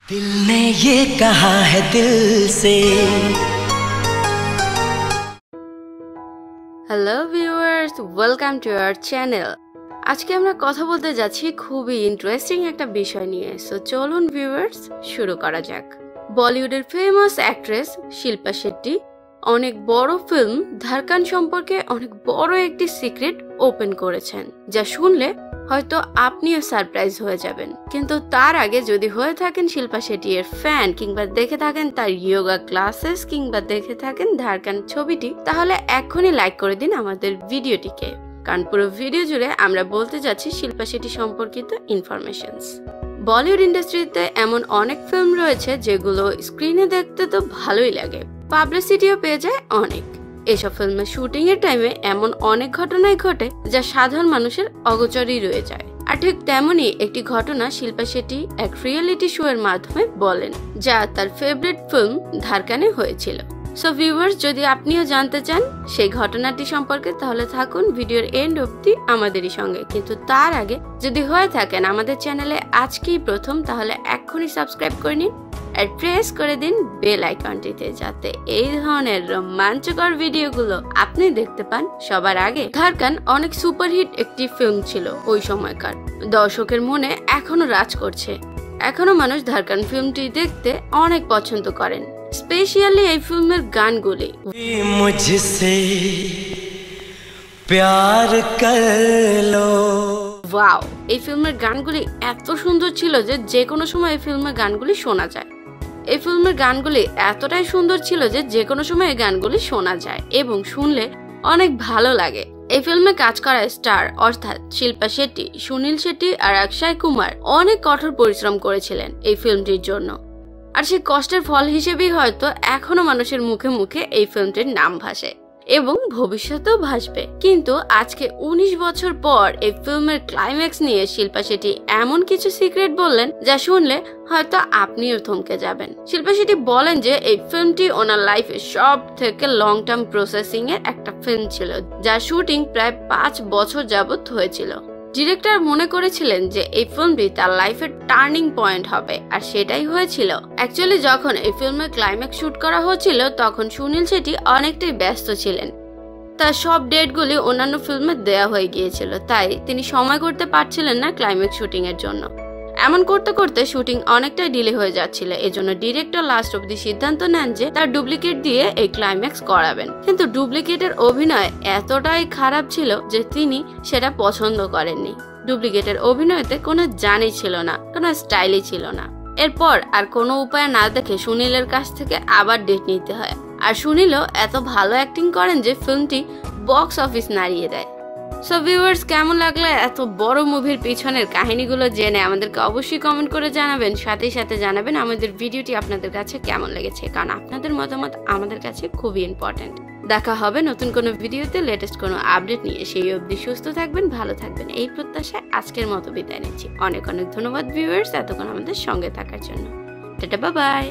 दिल ने ये कहा है दिल से। Hello viewers, welcome to our channel. আজকে আমরা কথা বলতে যাচ্ছি খুবই ইন্টারেস্টিং একটা বিষয় নিয়ে। সো চলুন ভিউয়ার্স, শুরু করা যাক। বলিউডের ফেমাস অ্যাক্ট্রেস শিল্পা শেট্টি অনেক বড় ফিল্ম ধারকান সম্পর্কে অনেক বড় একটি সিক্রেট ওপেন করেছেন, যা শুনলে হয়তো আপনিও সারপ্রাইজ হয়ে যাবেন। কিন্তু তার আগে যদি হয়ে থাকেন শিল্পা শেট্টি এর ফ্যান, কিংবা দেখে থাকেন তার ইয়োগা ক্লাসেস, কিংবা দেখে থাকেন ধারকান ছবিটি, তাহলে এখনই লাইক করে দিন আমাদের ভিডিওটিকে, কারণ পুরো ভিডিও জুড়ে আমরা বলতে যাচ্ছি শিল্পা শেট্টি সম্পর্কিত ইনফরমেশনস। বলিউড ইন্ডাস্ট্রিতে এমন অনেক ফিল্ম রয়েছে যেগুলো স্ক্রিনে দেখতে তো ভালোই লাগে, পাবলিসিটিও পেয়ে যায় অনেক। এসব ফিল্মের শুটিং এর টাইমে এমন অনেক ঘটনাই ঘটে যা সাধারণ মানুষের অগোচরই রয়ে যায়। আর ঠিক তেমনই একটি ঘটনা শিল্পা শেট্টি এক রিয়েলিটি শো এর মাধ্যমে বলেন, যা তার ফেভারিট ফিল্ম ধারকানে হয়েছিল। সো ভিউয়ার্স, যদি আপনিও জানতে চান সেই ঘটনাটি সম্পর্কে, তাহলে থাকুন ভিডিওর এন্ড অবধি আমাদেরই সঙ্গে। কিন্তু তার আগে যদি হয়ে থাকেন আমাদের চ্যানেলে আজকেই প্রথম, তাহলে এক্ষুনি সাবস্ক্রাইব করে নিন আর প্রেস করে দিন বেল আইকনটিতে, যাতে এই ধরনের রোমাঞ্চকর ভিডিওগুলো আপনি দেখতে পান সবার আগে। ধারকান অনেক সুপারহিট একটি ফিল্ম ছিল ওই সময়কার, দর্শকের মনে এখনো রাজ করছে। এখনো মানুষ ধারকান ফিল্মটি দেখতে অনেক পছন্দ করেন, স্পেশালি এই ফিল্মের গানগুলি। মুঝসে প্যার কর লো। ওয়াও, এই ফিল্মের গানগুলি এত সুন্দর ছিল যে কোনো সময় এই ফিল্মের গানগুলি শোনা যায়। এই ফিল্মের গানগুলি এতটাই সুন্দর ছিল যে কোনো সময় এই গানগুলি শোনা যায় এবং শুনলে অনেক ভালো লাগে। এই ফিল্মে কাজ করা স্টার অর্থাৎ শিল্পা শেট্টি, সুনীল শেট্টি আর অক্ষয় কুমার অনেক কঠোর পরিশ্রম করেছিলেন এই ফিল্মটির জন্য। আর সেই কষ্টের ফল হিসেবেই হয়তো এখনো মানুষের মুখে মুখে এই ফিল্মটির নাম ভাসে এবং ভবিষ্যতেও ভাসবে। কিন্তু আজকে 19 বছর পর এই ফিল্মের ক্লাইম্যাক্স নিয়ে শিল্পা শেট্টি এমন কিছু সিক্রেট বললেন যা শুনলে হয়তো আপনিও থমকে যাবেন। শিল্পা শেট্টি বলেন যে এই ফিল্মটি ওনার লাইফে সব থেকে লং টার্ম প্রসেসিং এর একটা ফিল্ম ছিল, যার শুটিং প্রায় 5 বছর যাবত হয়েছিল। ডিরেক্টর মনে করেছিলেন যে এই ফিল্মটি তার লাইফের টার্নিং পয়েন্ট হবে, আর সেটাই হয়েছিল। অ্যাকচুয়ালি যখন এই ফিল্মের ক্লাইম্যাক্স শুট করা হচ্ছিল তখন সুনীল শেট্টি অনেকটাই ব্যস্ত ছিলেন, তার সব ডেটগুলি অন্যান্য ফিল্মে দেয়া হয়ে গিয়েছিল, তাই তিনি সময় করতে পারছিলেন না ক্লাইম্যাক্স শুটিং এর জন্য। এমন করতে করতে শুটিং অনেকটাই ডিলে হয়ে যাচ্ছিল। এজন্য ডিরেক্টর লাস্ট অবধি সিদ্ধান্ত নেন যে তার ডুপ্লিকেট দিয়ে এই ক্লাইম্যাক্স করাবেন। কিন্তু ডুপ্লিকেটের অভিনয় এতটাই খারাপ ছিল যে তিনি সেটা পছন্দ করেননি। ডুপ্লিকেটের অভিনয়তে কোনো জানই ছিল না, কোনো স্টাইলই ছিল না। এরপর আর কোনো উপায় না দেখে সুনীলের কাছ থেকে আবার ডেট নিতে হয়। আর সুনীলও এত ভালো অ্যাক্টিং করেন যে ফিল্মটি বক্স অফিস নাড়িয়ে দেয়। সো ভিউয়ার্স, কেমন লাগলো এত বড় মুভির পিছনের কাহিনীগুলো জেনে? আমাদেরকে অবশ্যই কমেন্ট করে জানাবেন। সাথে সাথে জানাবেন আমাদের ভিডিওটি আপনাদের কাছে কেমন লেগেছে, কারণ আপনাদের মতামত আমাদের কাছে খুবই ইম্পর্টেন্ট। দেখা হবে নতুন কোনো ভিডিওতে লেটেস্ট কোনো আপডেট নিয়ে। সেই অবধি সুস্থ থাকবেন, ভালো থাকবেন, এই প্রত্যাশায় আজকের মতো বিদায় নিচ্ছি। অনেক অনেক ধন্যবাদ ভিউয়ার্স এতক্ষণ আমাদের সঙ্গে থাকার জন্য। Tata, bye bye.